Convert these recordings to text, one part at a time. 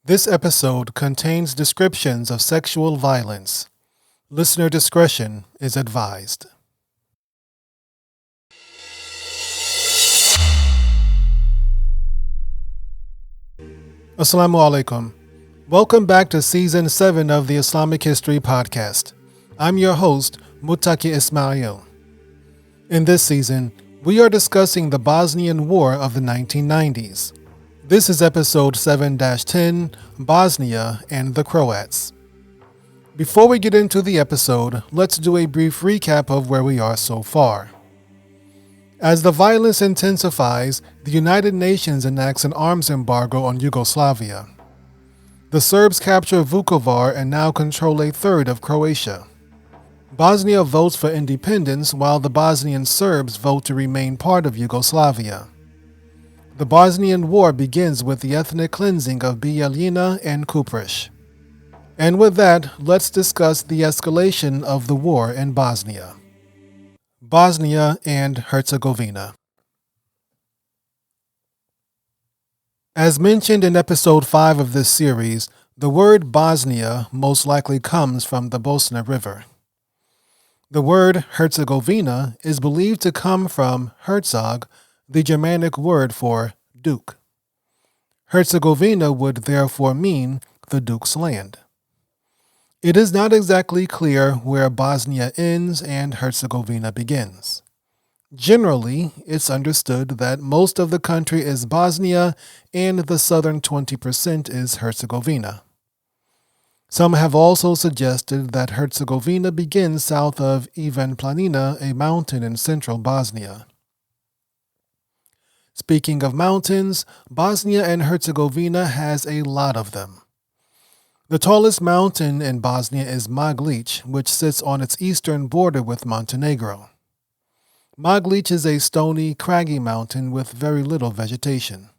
This episode contains descriptions of sexual violence. Listener discretion is advised. Assalamu alaikum. Welcome back to Season 7 of the Islamic History Podcast. I'm your host, Muttaqi Ismail. In this season, we are discussing the Bosnian War of the 1990s. This is episode 7-10, Bosnia and the Croats. Before we get into the episode, let's do a brief recap of where we are so far. As the violence intensifies, the United Nations enacts an arms embargo on Yugoslavia. The Serbs capture Vukovar and now control a third of Croatia. Bosnia votes for independence while the Bosnian Serbs vote to remain part of Yugoslavia. The Bosnian War begins with the ethnic cleansing of Bijeljina and Kupreš. And with that, let's discuss the escalation of the war in Bosnia. Bosnia and Herzegovina. As mentioned in episode 5 of this series, the word Bosnia most likely comes from the Bosna River. The word Herzegovina is believed to come from Herzog, the Germanic word for duke. Herzegovina would therefore mean the duke's land. It is not exactly clear where Bosnia ends and Herzegovina begins. Generally, it's understood that most of the country is Bosnia and the southern 20% is Herzegovina. Some have also suggested that Herzegovina begins south of Ivan Planina, a mountain in central Bosnia. Speaking of mountains, Bosnia and Herzegovina has a lot of them. The tallest mountain in Bosnia is Maglic, which sits on its eastern border with Montenegro. Maglic is a stony, craggy mountain with very little vegetation.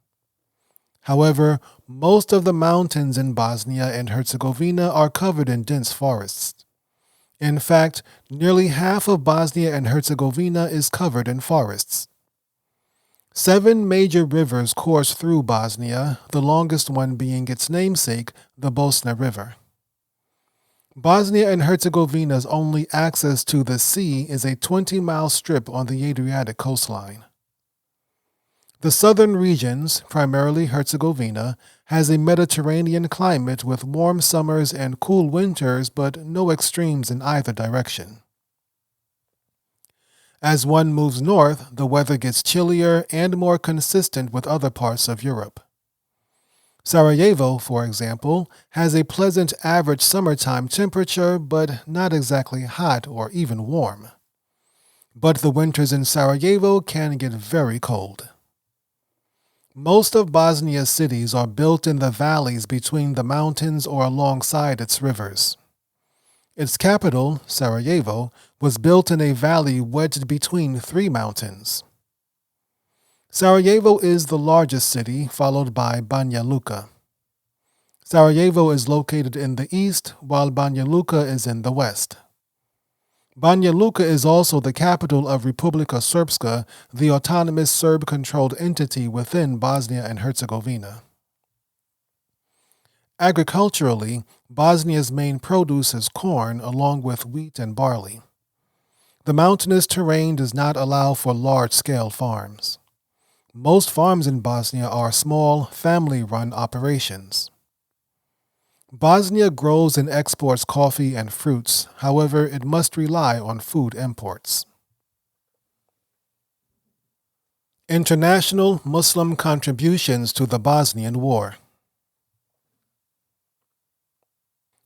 However, most of the mountains in Bosnia and Herzegovina are covered in dense forests. In fact, nearly half of Bosnia and Herzegovina is covered in forests. 7 major rivers course through Bosnia, the longest one being its namesake, the Bosna River. Bosnia and Herzegovina's only access to the sea is a 20-mile strip on the Adriatic coastline. The southern regions, primarily Herzegovina, has a Mediterranean climate with warm summers and cool winters, but no extremes in either direction. As one moves north, the weather gets chillier and more consistent with other parts of Europe. Sarajevo, for example, has a pleasant average summertime temperature, but not exactly hot or even warm. But the winters in Sarajevo can get very cold. Most of Bosnia's cities are built in the valleys between the mountains or alongside its rivers. Its capital, Sarajevo, was built in a valley wedged between 3 mountains. Sarajevo is the largest city, followed by Banja Luka. Sarajevo is located in the east, while Banja Luka is in the west. Banja Luka is also the capital of Republika Srpska, the autonomous Serb-controlled entity within Bosnia and Herzegovina. Agriculturally, Bosnia's main produce is corn, along with wheat and barley. The mountainous terrain does not allow for large-scale farms. Most farms in Bosnia are small, family-run operations. Bosnia grows and exports coffee and fruits, however, it must rely on food imports. International Muslim contributions to the Bosnian War.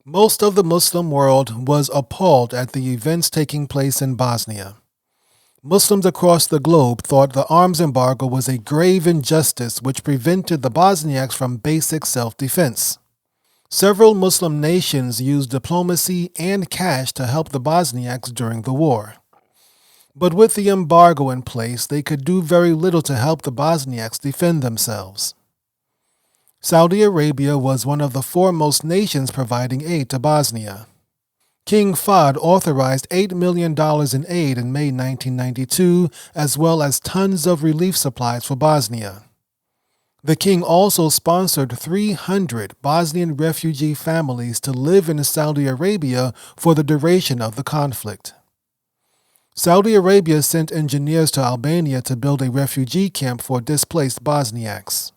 Most of the Muslim world was appalled at the events taking place in Bosnia. Muslims across the globe thought the arms embargo was a grave injustice which prevented the Bosniaks from basic self-defense. Several Muslim nations used diplomacy and cash to help the Bosniaks during the war. But with the embargo in place, they could do very little to help the Bosniaks defend themselves. Saudi Arabia was one of the foremost nations providing aid to Bosnia. King Fahd authorized $8 million in aid in May 1992, as well as tons of relief supplies for Bosnia. The king also sponsored 300 Bosnian refugee families to live in Saudi Arabia for the duration of the conflict. Saudi Arabia sent engineers to Albania to build a refugee camp for displaced Bosniaks.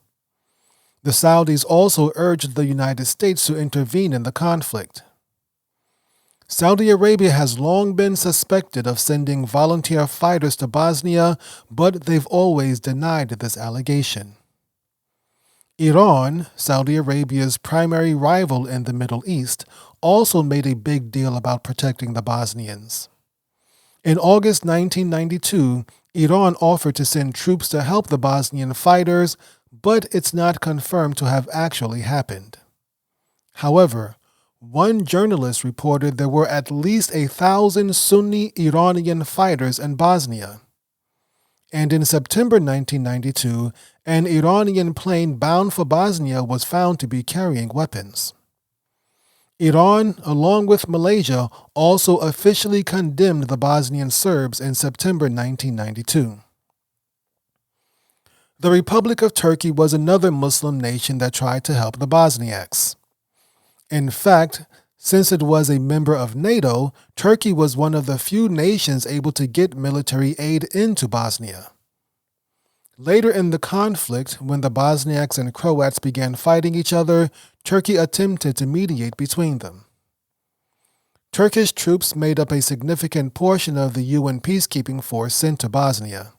The Saudis also urged the United States to intervene in the conflict. Saudi Arabia has long been suspected of sending volunteer fighters to Bosnia, but they've always denied this allegation. Iran, Saudi Arabia's primary rival in the Middle East, also made a big deal about protecting the Bosnians. In August 1992, Iran offered to send troops to help the Bosnian fighters, but it's not confirmed to have actually happened. However, one journalist reported there were at least 1,000 Sunni Iranian fighters in Bosnia. And in September 1992, an Iranian plane bound for Bosnia was found to be carrying weapons. Iran, along with Malaysia, also officially condemned the Bosnian Serbs in September 1992. The Republic of Turkey was another Muslim nation that tried to help the Bosniaks. In fact, since it was a member of NATO, Turkey was one of the few nations able to get military aid into Bosnia. Later in the conflict, when the Bosniaks and Croats began fighting each other, Turkey attempted to mediate between them. Turkish troops made up a significant portion of the UN peacekeeping force sent to Bosnia.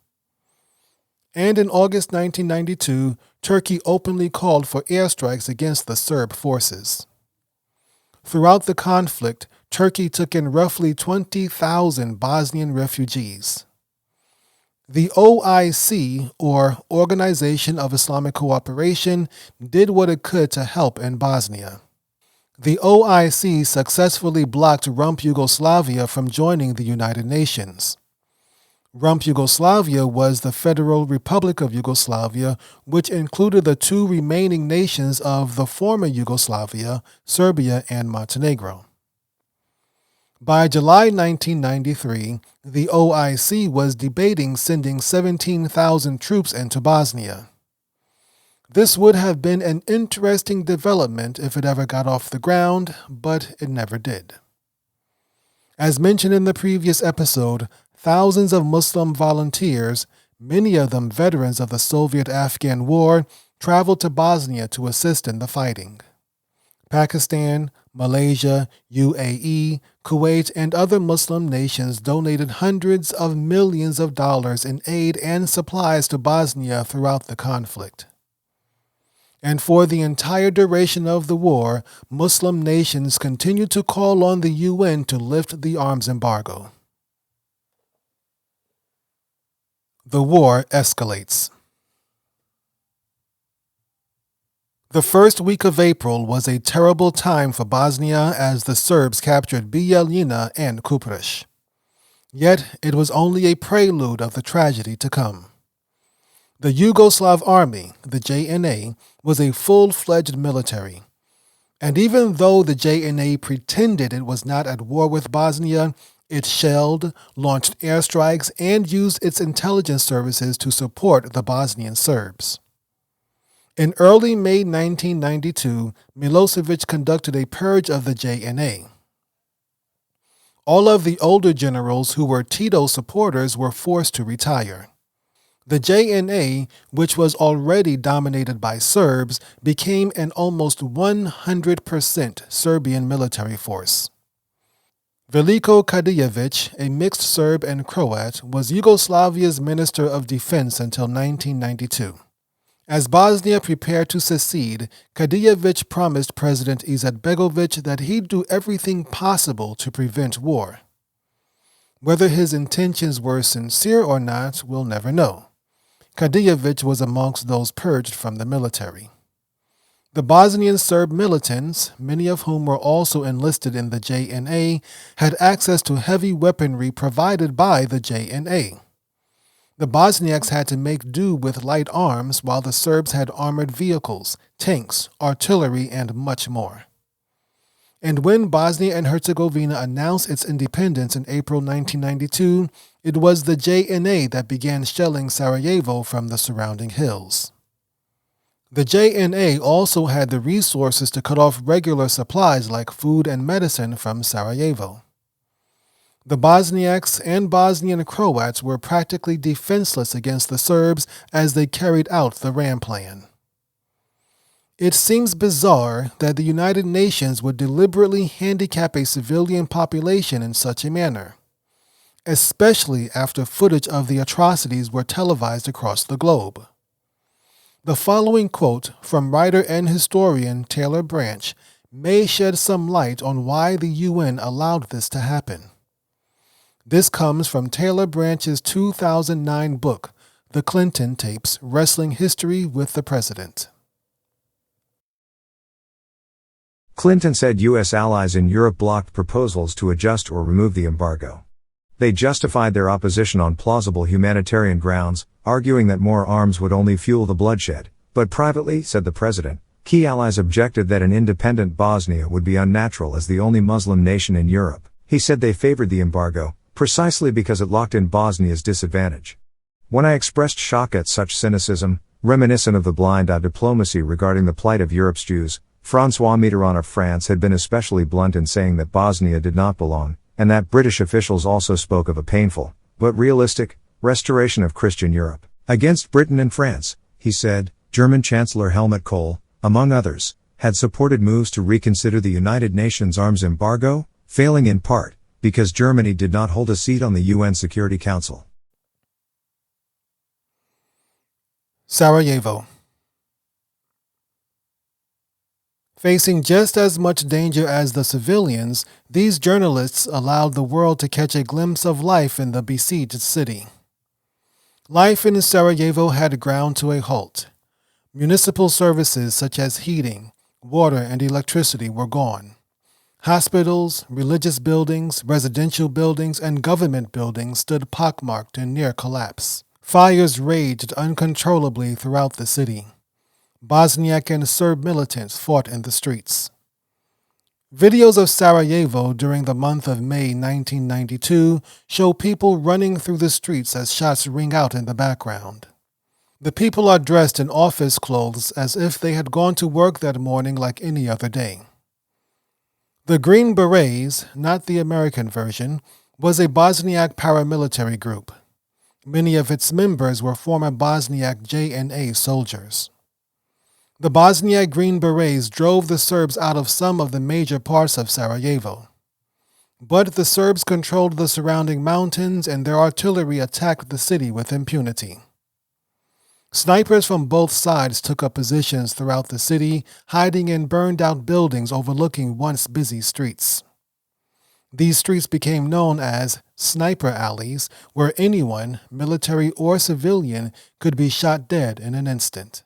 And in August 1992, Turkey openly called for airstrikes against the Serb forces. Throughout the conflict, Turkey took in roughly 20,000 Bosnian refugees. The OIC, or Organization of Islamic Cooperation, did what it could to help in Bosnia. The OIC successfully blocked Rump Yugoslavia from joining the United Nations. Rump Yugoslavia was the Federal Republic of Yugoslavia, which included the two remaining nations of the former Yugoslavia, Serbia and Montenegro. By July 1993, the OIC was debating sending 17,000 troops into Bosnia. This would have been an interesting development if it ever got off the ground, but it never did. As mentioned in the previous episode, thousands of Muslim volunteers, many of them veterans of the Soviet-Afghan War, traveled to Bosnia to assist in the fighting. Pakistan, Malaysia, UAE, Kuwait, and other Muslim nations donated hundreds of millions of dollars in aid and supplies to Bosnia throughout the conflict. And for the entire duration of the war, Muslim nations continued to call on the UN to lift the arms embargo. The war escalates. The first week of April was a terrible time for Bosnia as the Serbs captured Bijeljina and Kupreš. Yet it was only a prelude of the tragedy to come. The Yugoslav Army, the JNA, was a full-fledged military. And even though the JNA pretended it was not at war with Bosnia, it shelled, launched airstrikes, and used its intelligence services to support the Bosnian Serbs. In early May 1992, Milosevic conducted a purge of the JNA. All of the older generals who were Tito supporters were forced to retire. The JNA, which was already dominated by Serbs, became an almost 100% Serbian military force. Veliko Kadijević, a mixed Serb and Croat, was Yugoslavia's Minister of Defense until 1992. As Bosnia prepared to secede, Kadijević promised President Izetbegović that he'd do everything possible to prevent war. Whether his intentions were sincere or not, we'll never know. Kadijević was amongst those purged from the military. The Bosnian Serb militants, many of whom were also enlisted in the JNA, had access to heavy weaponry provided by the JNA. The Bosniaks had to make do with light arms while the Serbs had armored vehicles, tanks, artillery, and much more. And when Bosnia and Herzegovina announced its independence in April 1992, it was the JNA that began shelling Sarajevo from the surrounding hills. The JNA also had the resources to cut off regular supplies like food and medicine from Sarajevo. The Bosniaks and Bosnian Croats were practically defenseless against the Serbs as they carried out the RAM plan. It seems bizarre that the United Nations would deliberately handicap a civilian population in such a manner, especially after footage of the atrocities were televised across the globe. The following quote from writer and historian Taylor Branch may shed some light on why the UN allowed this to happen. This comes from Taylor Branch's 2009 book, The Clinton Tapes: Wrestling History with the President. Clinton said U.S. allies in Europe blocked proposals to adjust or remove the embargo. They justified their opposition on plausible humanitarian grounds, arguing that more arms would only fuel the bloodshed. But privately, said the president, key allies objected that an independent Bosnia would be unnatural as the only Muslim nation in Europe. He said they favored the embargo, precisely because it locked in Bosnia's disadvantage. When I expressed shock at such cynicism, reminiscent of the blind-eye diplomacy regarding the plight of Europe's Jews, François Mitterrand of France had been especially blunt in saying that Bosnia did not belong, and that British officials also spoke of a painful, but realistic, restoration of Christian Europe. Against Britain and France, he said, German Chancellor Helmut Kohl, among others, had supported moves to reconsider the United Nations arms embargo, failing in part because Germany did not hold a seat on the UN Security Council. Sarajevo. Facing just as much danger as the civilians, these journalists allowed the world to catch a glimpse of life in the besieged city. Life in Sarajevo had ground to a halt. Municipal services such as heating, water, and electricity were gone. Hospitals, religious buildings, residential buildings, and government buildings stood pockmarked and near collapse. Fires raged uncontrollably throughout the city. Bosniak and Serb militants fought in the streets. Videos of Sarajevo during the month of May 1992 show people running through the streets as shots ring out in the background. The people are dressed in office clothes as if they had gone to work that morning like any other day. The Green Berets, not the American version, was a Bosniak paramilitary group. Many of its members were former Bosniak JNA soldiers. The Bosniak Green Berets drove the Serbs out of some of the major parts of Sarajevo. But the Serbs controlled the surrounding mountains and their artillery attacked the city with impunity. Snipers from both sides took up positions throughout the city, hiding in burned-out buildings overlooking once busy streets. These streets became known as sniper alleys, where anyone, military or civilian, could be shot dead in an instant.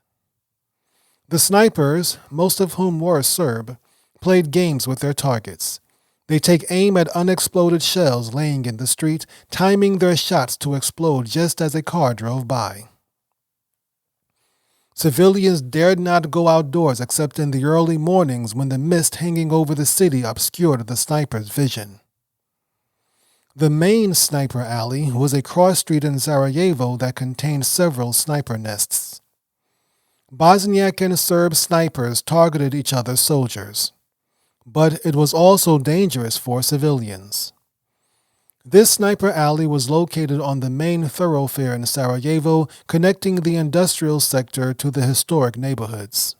The snipers, most of whom were Serb, played games with their targets. They take aim at unexploded shells laying in the street, timing their shots to explode just as a car drove by. Civilians dared not go outdoors except in the early mornings when the mist hanging over the city obscured the sniper's vision. The main sniper alley was a cross street in Sarajevo that contained several sniper nests. Bosniak and Serb snipers targeted each other's soldiers, but it was also dangerous for civilians. This sniper alley was located on the main thoroughfare in Sarajevo, connecting the industrial sector to the historic neighborhoods.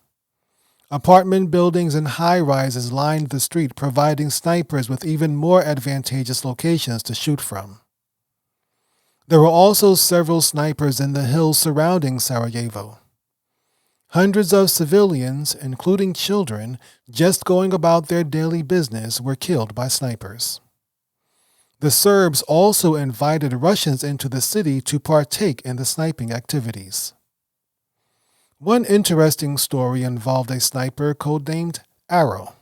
Apartment buildings and high-rises lined the street, providing snipers with even more advantageous locations to shoot from. There were also several snipers in the hills surrounding Sarajevo. Hundreds of civilians, including children, just going about their daily business, were killed by snipers. The Serbs also invited Russians into the city to partake in the sniping activities. One interesting story involved a sniper codenamed Arrow.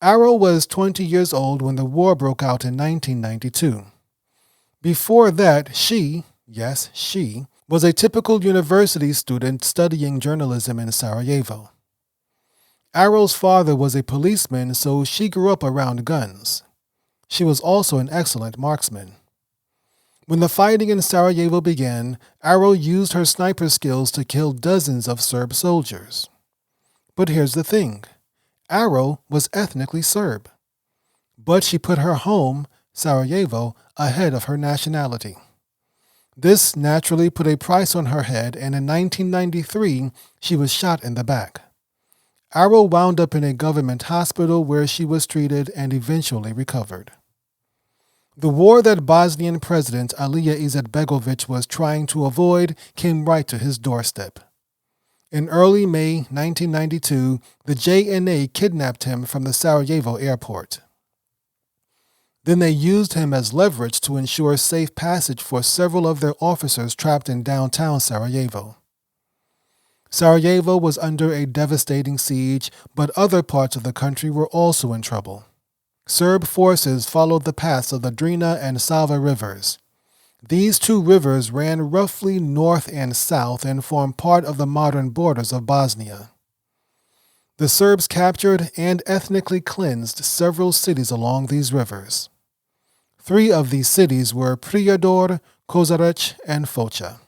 Arrow was 20 years old when the war broke out in 1992. Before that, she was a typical university student studying journalism in Sarajevo. Arrow's father was a policeman, so she grew up around guns. She was also an excellent marksman. When the fighting in Sarajevo began, Arrow used her sniper skills to kill dozens of Serb soldiers. But here's the thing. Arrow was ethnically Serb. But she put her home, Sarajevo, ahead of her nationality. This naturally put a price on her head, and in 1993, she was shot in the back. Arrow wound up in a government hospital where she was treated and eventually recovered. The war that Bosnian President Alija Izetbegović was trying to avoid came right to his doorstep. In early May 1992, the JNA kidnapped him from the Sarajevo airport. Then they used him as leverage to ensure safe passage for several of their officers trapped in downtown Sarajevo. Sarajevo was under a devastating siege, but other parts of the country were also in trouble. Serb forces followed the paths of the Drina and Sava rivers. These two rivers ran roughly north and south and formed part of the modern borders of Bosnia. The Serbs captured and ethnically cleansed several cities along these rivers. 3 of these cities were Prijedor, Kozarec, and Foça.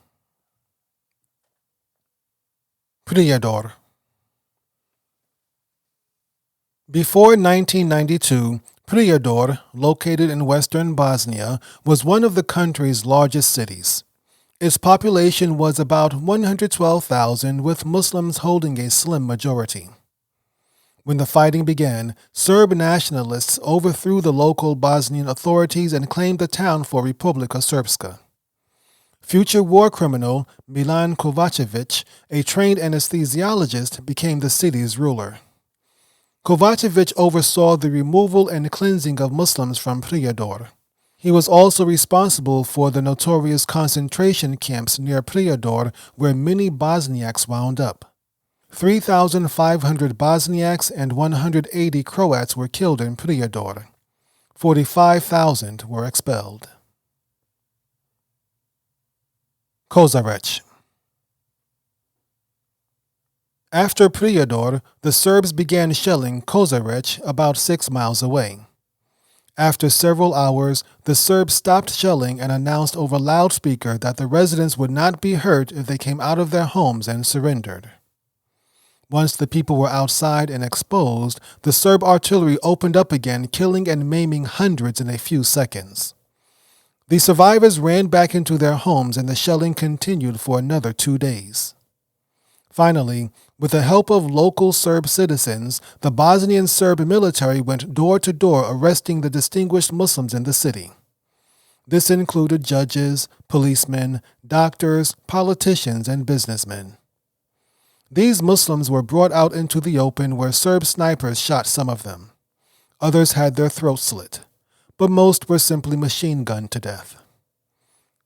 Prijedor. Before 1992, Prijedor, located in western Bosnia, was one of the country's largest cities. Its population was about 112,000, with Muslims holding a slim majority. When the fighting began, Serb nationalists overthrew the local Bosnian authorities and claimed the town for Republika Srpska. Future war criminal Milan Kovačević, a trained anesthesiologist, became the city's ruler. Kovačević oversaw the removal and cleansing of Muslims from Prijedor. He was also responsible for the notorious concentration camps near Prijedor, where many Bosniaks wound up. 3,500 Bosniaks and 180 Croats were killed in Prijedor. 45,000 were expelled. Kozarec. After Prijedor, the Serbs began shelling Kozarec about 6 miles away. After several hours, the Serbs stopped shelling and announced over loudspeaker that the residents would not be hurt if they came out of their homes and surrendered. Once the people were outside and exposed, the Serb artillery opened up again, killing and maiming hundreds in a few seconds. The survivors ran back into their homes and the shelling continued for another 2 days. Finally, with the help of local Serb citizens, the Bosnian Serb military went door to door arresting the distinguished Muslims in the city. This included judges, policemen, doctors, politicians, and businessmen. These Muslims were brought out into the open where Serb snipers shot some of them. Others had their throats slit, but most were simply machine-gunned to death.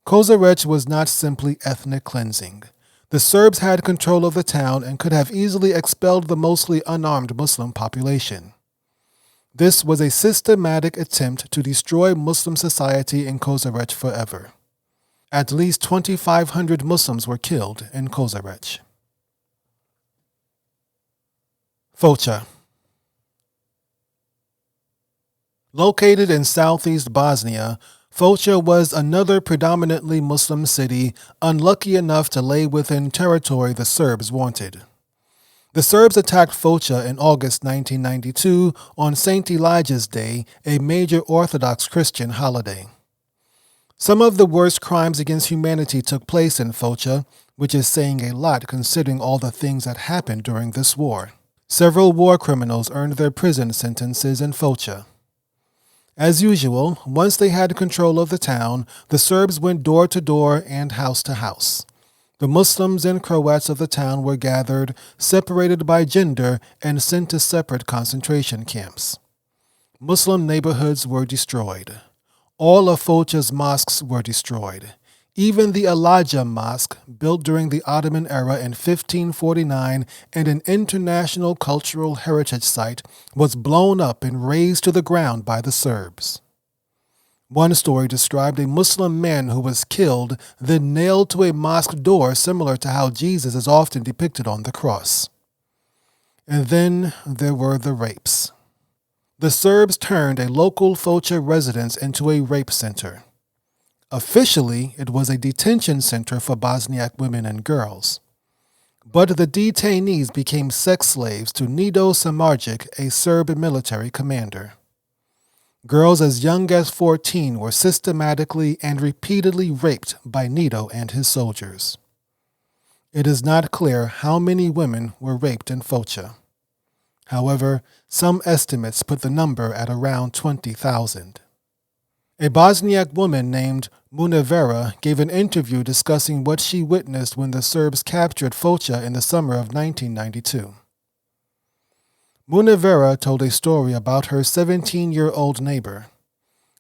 Kozarec was not simply ethnic cleansing. The Serbs had control of the town and could have easily expelled the mostly unarmed Muslim population. This was a systematic attempt to destroy Muslim society in Kozarec forever. At least 2,500 Muslims were killed in Kozarec. Foça. Located in southeast Bosnia, Foça was another predominantly Muslim city, unlucky enough to lay within territory the Serbs wanted. The Serbs attacked Foça in August 1992 on St. Elijah's Day, a major Orthodox Christian holiday. Some of the worst crimes against humanity took place in Foça, which is saying a lot considering all the things that happened during this war. Several war criminals earned their prison sentences in Foça. As usual, once they had control of the town, the Serbs went door to door and house to house. The Muslims and Croats of the town were gathered, separated by gender, and sent to separate concentration camps. Muslim neighborhoods were destroyed. All of Foça's mosques were destroyed. Even the Alaja Mosque, built during the Ottoman era in 1549 and an international cultural heritage site, was blown up and razed to the ground by the Serbs. One story described a Muslim man who was killed, then nailed to a mosque door similar to how Jesus is often depicted on the cross. And then there were the rapes. The Serbs turned a local Foça residence into a rape center. Officially, it was a detention center for Bosniak women and girls. But the detainees became sex slaves to Nito Samardzic, a Serb military commander. Girls as young as 14 were systematically and repeatedly raped by Nito and his soldiers. It is not clear how many women were raped in Foça. However, some estimates put the number at around 20,000. A Bosniak woman named Munevera gave an interview discussing what she witnessed when the Serbs captured Foça in the summer of 1992. Munevera told a story about her 17-year-old neighbor.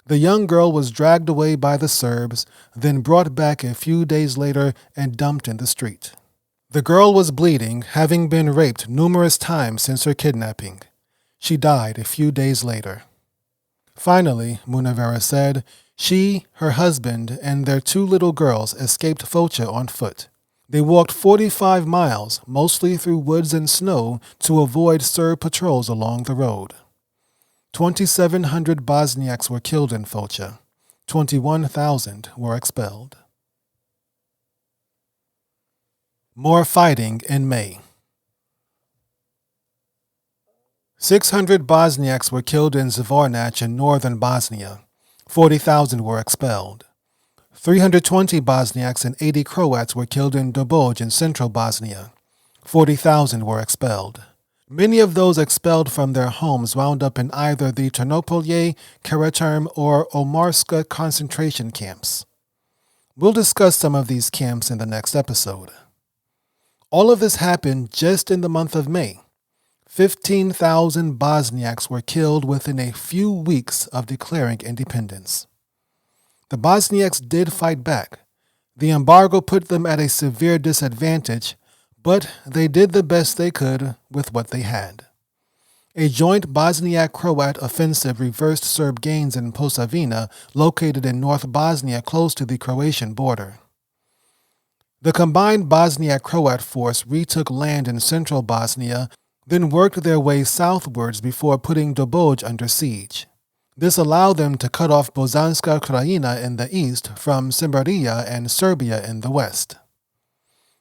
The young girl was dragged away by the Serbs, then brought back a few days later and dumped in the street. The girl was bleeding, having been raped numerous times since her kidnapping. She died a few days later. Finally, Munevera said, she, her husband, and their 2 little girls escaped Foça on foot. They walked 45 miles, mostly through woods and snow, to avoid Serb patrols along the road. 2,700 Bosniaks were killed in Foça. 21,000 were expelled. More fighting in May. 600 Bosniaks were killed in Zvornac in northern Bosnia. 40,000 were expelled. 320 Bosniaks and 80 Croats were killed in Doboj in central Bosnia. 40,000 were expelled. Many of those expelled from their homes wound up in either the Ternopolje, Karaterm, or Omarska concentration camps. We'll discuss some of these camps in the next episode. All of this happened just in the month of May. 15,000 Bosniaks were killed within a few weeks of declaring independence. The Bosniaks did fight back. The embargo put them at a severe disadvantage, but they did the best they could with what they had. A joint Bosniak-Croat offensive reversed Serb gains in Posavina, located in North Bosnia close to the Croatian border. The combined Bosniak-Croat force retook land in central Bosnia, then worked their way southwards before putting Doboj under siege. This allowed them to cut off Bosanska Krajina in the east from Siberia and Serbia in the west.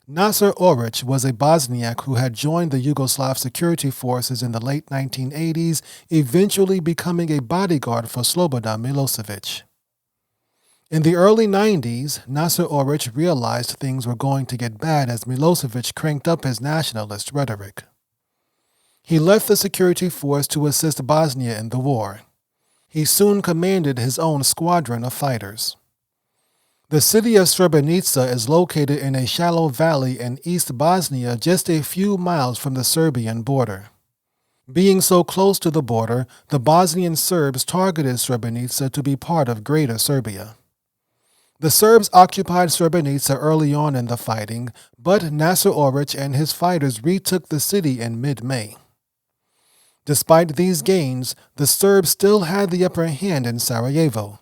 Nasser Oric was a Bosniak who had joined the Yugoslav security forces in the late 1980s, eventually becoming a bodyguard for Slobodan Milosevic. In the early 90s, Nasser Oric realized things were going to get bad as Milosevic cranked up his nationalist rhetoric. He left the security force to assist Bosnia in the war. He soon commanded his own squadron of fighters. The city of Srebrenica is located in a shallow valley in East Bosnia, just a few miles from the Serbian border. Being so close to the border, the Bosnian Serbs targeted Srebrenica to be part of Greater Serbia. The Serbs occupied Srebrenica early on in the fighting, but Nasser Oric and his fighters retook the city in mid-May. Despite these gains, the Serbs still had the upper hand in Sarajevo,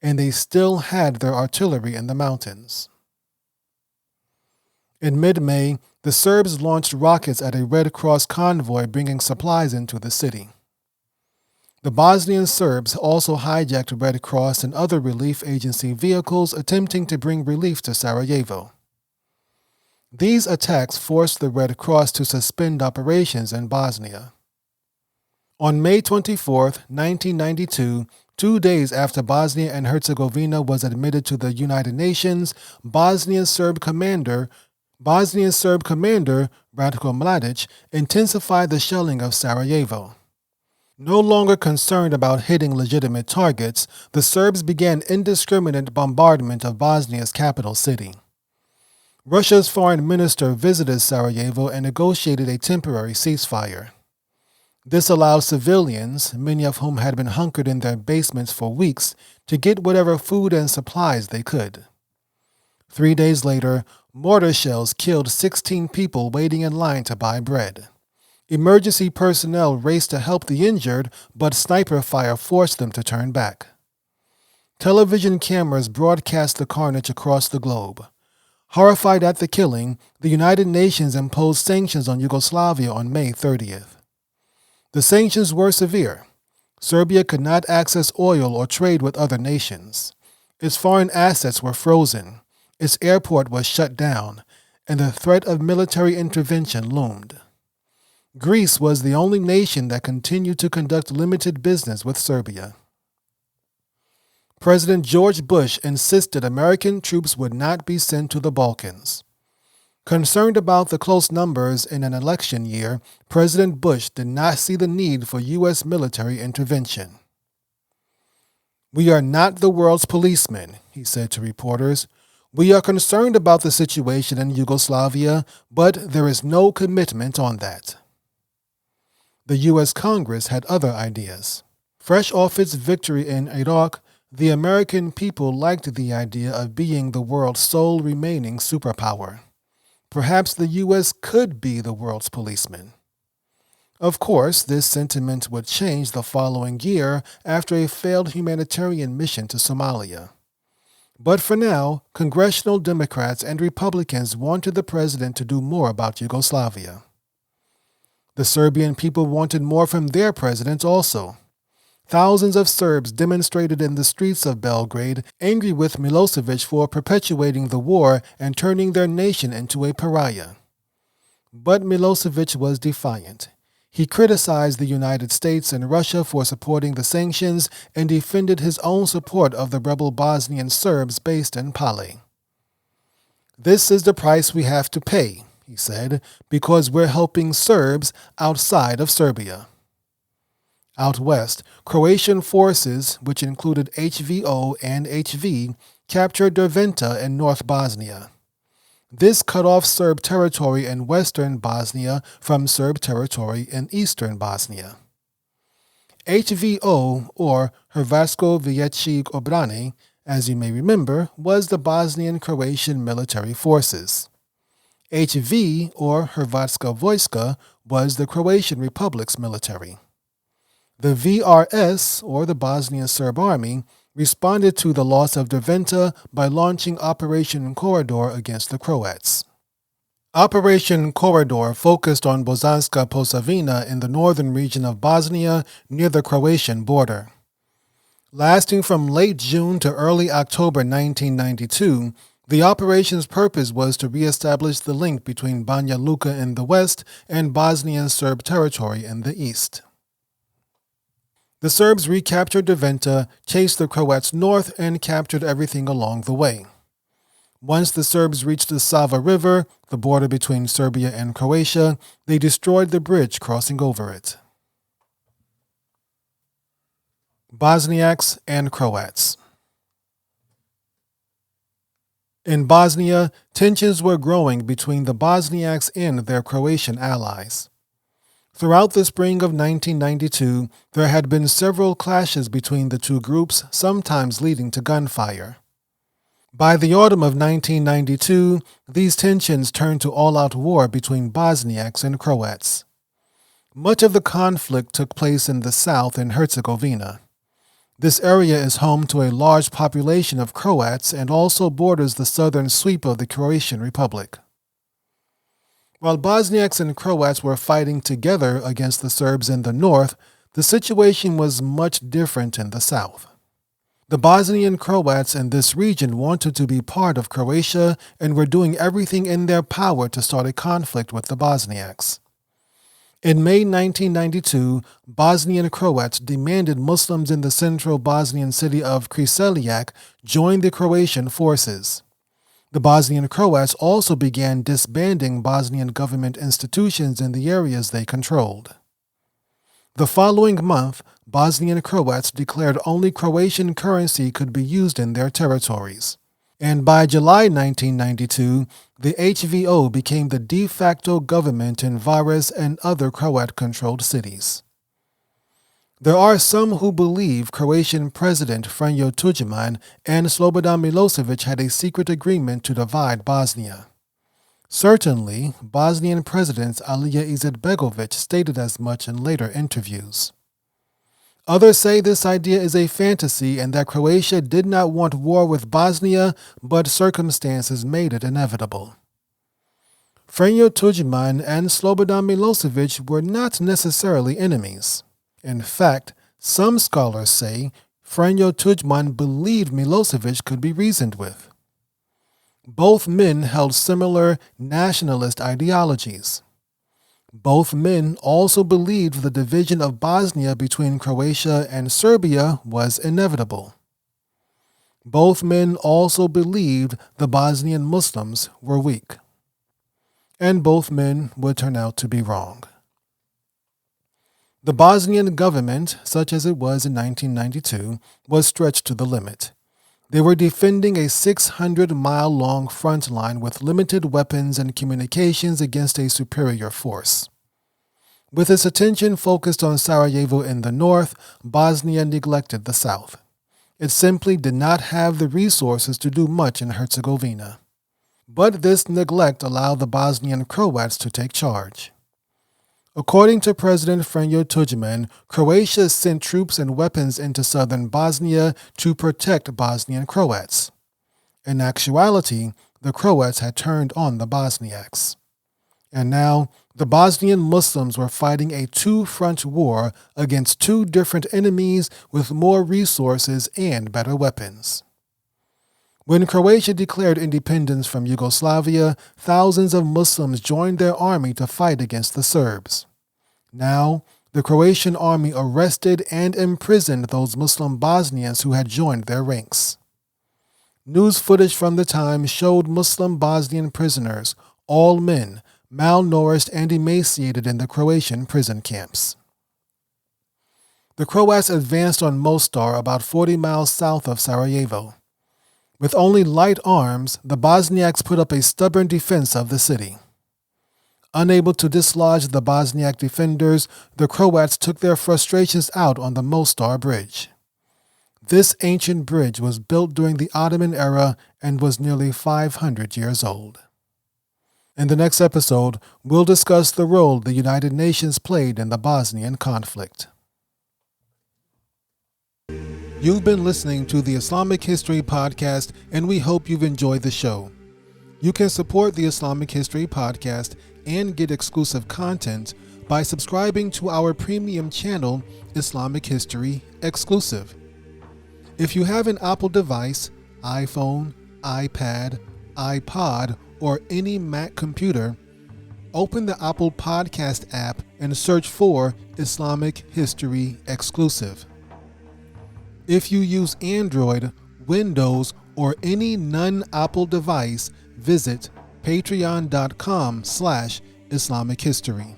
and they still had their artillery in the mountains. In mid-May, the Serbs launched rockets at a Red Cross convoy bringing supplies into the city. The Bosnian Serbs also hijacked Red Cross and other relief agency vehicles attempting to bring relief to Sarajevo. These attacks forced the Red Cross to suspend operations in Bosnia. On May 24, 1992, 2 days after Bosnia and Herzegovina was admitted to the United Nations, Bosnian Serb commander Ratko Mladic intensified the shelling of Sarajevo. No longer concerned about hitting legitimate targets, the Serbs began indiscriminate bombardment of Bosnia's capital city. Russia's foreign minister visited Sarajevo and negotiated a temporary ceasefire. This allowed civilians, many of whom had been hunkered in their basements for weeks, to get whatever food and supplies they could. 3 days later, mortar shells killed 16 people waiting in line to buy bread. Emergency personnel raced to help the injured, but sniper fire forced them to turn back. Television cameras broadcast the carnage across the globe. Horrified at the killing, the United Nations imposed sanctions on Yugoslavia on May 30th. The sanctions were severe. Serbia could not access oil or trade with other nations. Its foreign assets were frozen, its airport was shut down, and the threat of military intervention loomed. Greece was the only nation that continued to conduct limited business with Serbia. President George Bush insisted American troops would not be sent to the Balkans. Concerned about the close numbers in an election year, President Bush did not see the need for U.S. military intervention. "We are not the world's policemen," he said to reporters. "We are concerned about the situation in Yugoslavia, but there is no commitment on that." The U.S. Congress had other ideas. Fresh off its victory in Iraq, the American people liked the idea of being the world's sole remaining superpower. Perhaps the U.S. could be the world's policeman. Of course, this sentiment would change the following year after a failed humanitarian mission to Somalia. But for now, congressional Democrats and Republicans wanted the president to do more about Yugoslavia. The Serbian people wanted more from their president also. Thousands of Serbs demonstrated in the streets of Belgrade, angry with Milosevic for perpetuating the war and turning their nation into a pariah. But Milosevic was defiant. He criticized the United States and Russia for supporting the sanctions and defended his own support of the rebel Bosnian Serbs based in Pale. "This is the price we have to pay," he said, "because we're helping Serbs outside of Serbia." Out west, Croatian forces, which included HVO and HV, captured Derventa in North Bosnia. This cut off Serb territory in western Bosnia from Serb territory in eastern Bosnia. HVO, or Hrvatsko Vijeće obrane, as you may remember, was the Bosnian Croatian military forces. HV, or Hrvatska Vojska, was the Croatian Republic's military. The VRS, or the Bosnian Serb Army, responded to the loss of Derventa by launching Operation Corridor against the Croats. Operation Corridor focused on Bosanska Posavina in the northern region of Bosnia near the Croatian border. Lasting from late June to early October 1992, the operation's purpose was to reestablish the link between Banja Luka in the west and Bosnian Serb territory in the east. The Serbs recaptured Derventa, chased the Croats north, and captured everything along the way. Once the Serbs reached the Sava River, the border between Serbia and Croatia, they destroyed the bridge crossing over it. Bosniaks and Croats. In Bosnia, tensions were growing between the Bosniaks and their Croatian allies. Throughout the spring of 1992, there had been several clashes between the two groups, sometimes leading to gunfire. By the autumn of 1992, these tensions turned to all-out war between Bosniaks and Croats. Much of the conflict took place in the south in Herzegovina. This area is home to a large population of Croats and also borders the southern sweep of the Croatian Republic. While Bosniaks and Croats were fighting together against the Serbs in the north, the situation was much different in the south. The Bosnian Croats in this region wanted to be part of Croatia and were doing everything in their power to start a conflict with the Bosniaks. In May 1992, Bosnian Croats demanded Muslims in the central Bosnian city of Križevljak join the Croatian forces. The Bosnian Croats also began disbanding Bosnian government institutions in the areas they controlled. The following month, Bosnian Croats declared only Croatian currency could be used in their territories. And by July 1992, the HVO became the de facto government in Vares and other Croat-controlled cities. There are some who believe Croatian President Franjo Tuđman and Slobodan Milosevic had a secret agreement to divide Bosnia. Certainly, Bosnian President Alija Izetbegović stated as much in later interviews. Others say this idea is a fantasy and that Croatia did not want war with Bosnia, but circumstances made it inevitable. Franjo Tuđman and Slobodan Milosevic were not necessarily enemies. In fact, some scholars say Franjo Tudjman believed Milosevic could be reasoned with. Both men held similar nationalist ideologies. Both men also believed the division of Bosnia between Croatia and Serbia was inevitable. Both men also believed the Bosnian Muslims were weak. And both men would turn out to be wrong. The Bosnian government, such as it was in 1992, was stretched to the limit. They were defending a 600-mile-long front line with limited weapons and communications against a superior force. With its attention focused on Sarajevo in the north, Bosnia neglected the south. It simply did not have the resources to do much in Herzegovina. But this neglect allowed the Bosnian Croats to take charge. According to President Franjo Tudjman, Croatia sent troops and weapons into southern Bosnia to protect Bosnian Croats. In actuality, the Croats had turned on the Bosniaks. And now, the Bosnian Muslims were fighting a two-front war against two different enemies with more resources and better weapons. When Croatia declared independence from Yugoslavia, thousands of Muslims joined their army to fight against the Serbs. Now, the Croatian army arrested and imprisoned those Muslim Bosnians who had joined their ranks. News footage from the time showed Muslim Bosnian prisoners, all men, malnourished and emaciated in the Croatian prison camps. The Croats advanced on Mostar about 40 miles south of Sarajevo. With only light arms, the Bosniaks put up a stubborn defense of the city. Unable to dislodge the Bosniak defenders, the Croats took their frustrations out on the Mostar Bridge. This ancient bridge was built during the Ottoman era and was nearly 500 years old. In the next episode, we'll discuss the role the United Nations played in the Bosnian conflict. You've been listening to the Islamic History Podcast, and we hope you've enjoyed the show. You can support the Islamic History Podcast and get exclusive content by subscribing to our premium channel, Islamic History Exclusive. If you have an Apple device, iPhone, iPad, iPod, or any Mac computer, open the Apple Podcast app and search for Islamic History Exclusive. If you use Android, Windows, or any non-Apple device, visit patreon.com/Islamic History.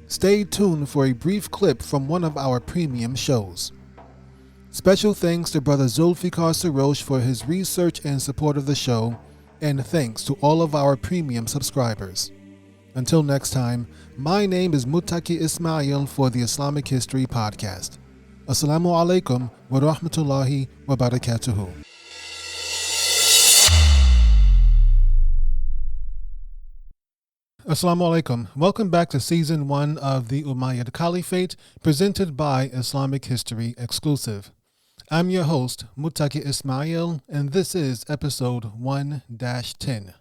Stay tuned for a brief clip from one of our premium shows. Special thanks to Brother Zulfikar Sarosh for his research and support of the show, and thanks to all of our premium subscribers. Until next time, my name is Muttaqi Ismail for the Islamic History Podcast. Assalamu alaikum wa rahmatullahi wa barakatuhu. Assalamu alaikum. Welcome back to Season 1 of the Umayyad Caliphate, presented by Islamic History Exclusive. I'm your host, Muttaqi Ismail, and this is episode 1-10.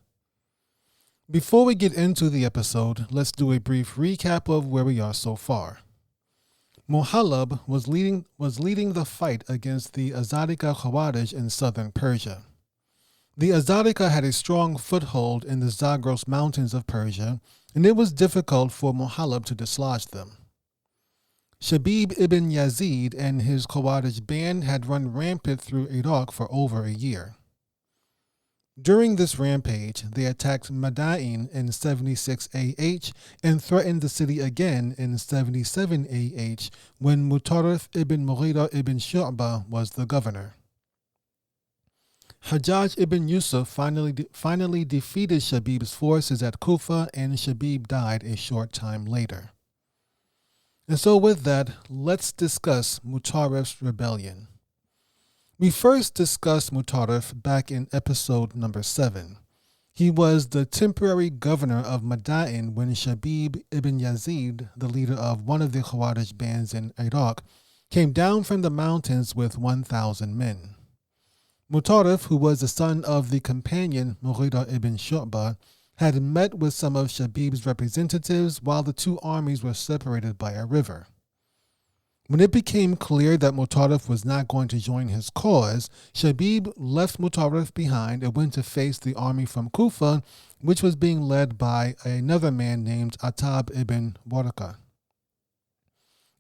Before we get into the episode, let's do a brief recap of where we are so far. Muhallab was leading the fight against the Azarika Khawarij in southern Persia. The Azarika had a strong foothold in the Zagros mountains of Persia, and it was difficult for Muhallab to dislodge them. Shabib ibn Yazid and his Khawarij band had run rampant through Iraq for over a year. During this rampage, they attacked Madain in 76 AH and threatened the city again in 77 AH when Mutarrif ibn Mughira ibn Shu'bah was the governor. Hajjaj ibn Yusuf finally defeated Shabib's forces at Kufa, and Shabib died a short time later. And so with that, let's discuss Mutarrif's rebellion. We first discussed Mutarrif back in episode number 7. He was the temporary governor of Madain when Shabib ibn Yazid, the leader of one of the Khawarij bands in Iraq, came down from the mountains with 1,000 men. Mutarrif, who was the son of the companion Mughira ibn Shu'bah, had met with some of Shabib's representatives while the two armies were separated by a river. When it became clear that Mutarrif was not going to join his cause, Shabib left Mutarrif behind and went to face the army from Kufa, which was being led by another man named Attab ibn Warqa.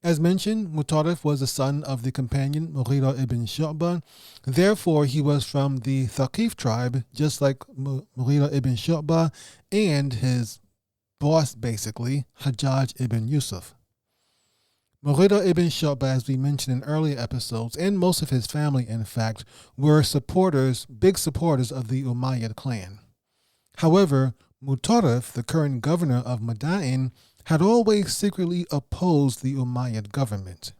As mentioned, Mutarrif was the son of the companion Mughira ibn Shu'bah. Therefore, he was from the Thaqif tribe, just like Mughira ibn Shu'bah and his boss, basically, Hajjaj ibn Yusuf. Mughira ibn Shu'bah, as we mentioned in earlier episodes, and most of his family, in fact, were big supporters of the Umayyad clan. However, Mutarrif, the current governor of Madain, had always secretly opposed the Umayyad government.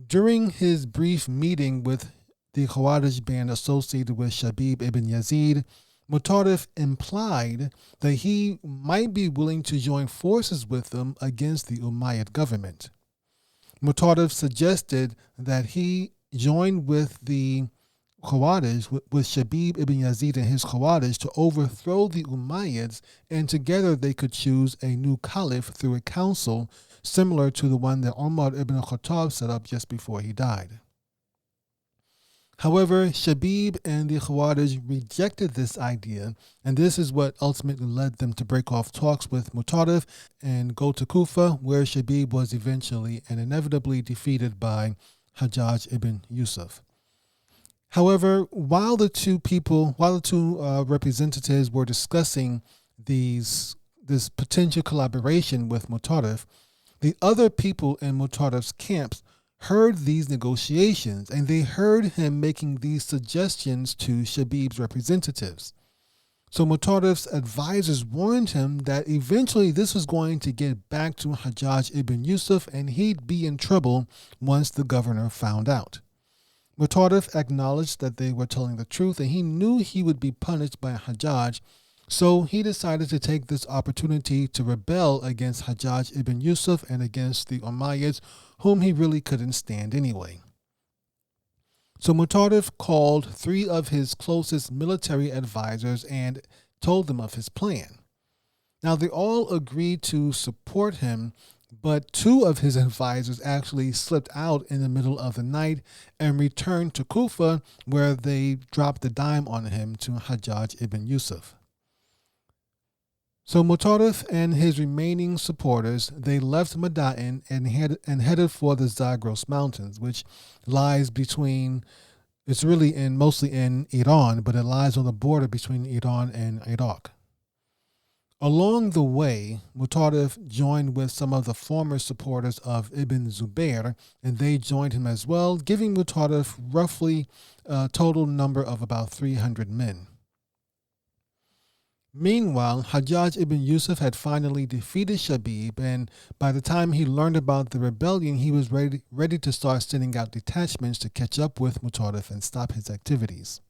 During his brief meeting with the Khawarij band associated with Shabib ibn Yazid, Mutarrif implied that he might be willing to join forces with them against the Umayyad government. Mutarrif suggested that he join with the Khawarij, with Shabib ibn Yazid and his Khawarij, to overthrow the Umayyads, and together they could choose a new caliph through a council similar to the one that Umar ibn Khattab set up just before he died. However, Shabib and the Khawarij rejected this idea, and this is what ultimately led them to break off talks with Mutarrif and go to Kufa, where Shabib was eventually and inevitably defeated by Hajjaj ibn Yusuf. However, while the two representatives were discussing this potential collaboration with Mutarrif, the other people in Mutarrif's camps heard these negotiations, and they heard him making these suggestions to Shabib's representatives. So Mutarrif's advisors warned him that eventually this was going to get back to Hajjaj ibn Yusuf, and he'd be in trouble once the governor found out. Mutarrif acknowledged that they were telling the truth, and he knew he would be punished by Hajjaj, so he decided to take this opportunity to rebel against Hajjaj ibn Yusuf and against the Umayyads, whom he really couldn't stand anyway. So Mutarrif called 3 of his closest military advisors and told them of his plan. Now, they all agreed to support him, but 2 of his advisors actually slipped out in the middle of the night and returned to Kufa, where they dropped the dime on him to Hajjaj ibn Yusuf. So Mutarrif and his remaining supporters, they left Madain and headed for the Zagros Mountains, which lies between, it's really mostly in Iran, but it lies on the border between Iran and Iraq. Along the way, Mutarrif joined with some of the former supporters of Ibn Zubayr, and they joined him as well, giving Mutarrif roughly a total number of about 300 men. Meanwhile, Hajjaj ibn Yusuf had finally defeated Shabib, and by the time he learned about the rebellion, he was ready to start sending out detachments to catch up with Mutarrif and stop his activities.